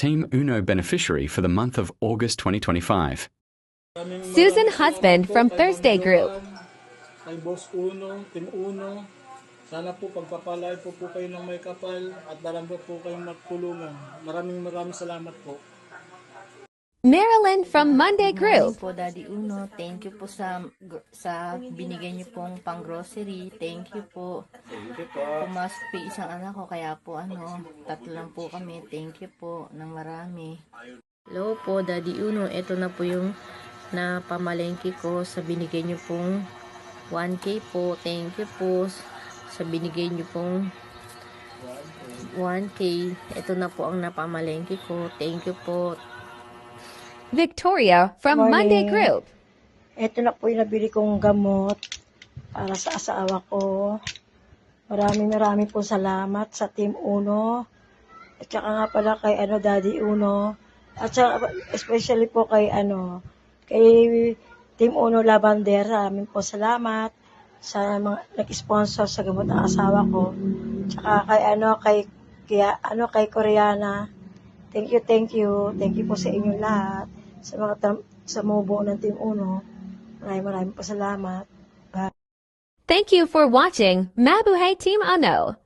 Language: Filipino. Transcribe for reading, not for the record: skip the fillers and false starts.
Team Uno beneficiary for the month of August 2025. Susan Husband from Thursday Group. Kay Boss Uno, Team Uno. Sana po pagpapalay po kayo ng may kapal at marami po kayong magtulungan. Maraming salamat po. Marilyn from Monday Group. Po, Daddy Uno, thank you po sa binigay niyo pong pang-grocery. Thank you po. Pumasok po isang anak ko, kaya po tatlo lang po kami. Thank you po ng marami. Hello po, Daddy Uno. Ito na po yung napamalengke ko sa binigay niyo pong 1K po. Thank you po sa binigay niyo pong 1K. Ito na po ang napamalengke ko. Thank you po. Victoria from Monday Group. Ito na po yung nabili kong gamot para sa asawa ko. Maraming po salamat sa Team Uno. At saka nga pala kay Daddy Uno. At saka especially po kay Team Uno Lavander. Maraming po salamat sa mga nag-sponsor sa gamot ng asawa ko. Tsaka kay Koreana. Thank you. Thank you po sa inyo lahat. Sa mga sumubuo ng Team Uno. Maraming po salamat. Bye. Thank you for watching Mabuhay Team Uno.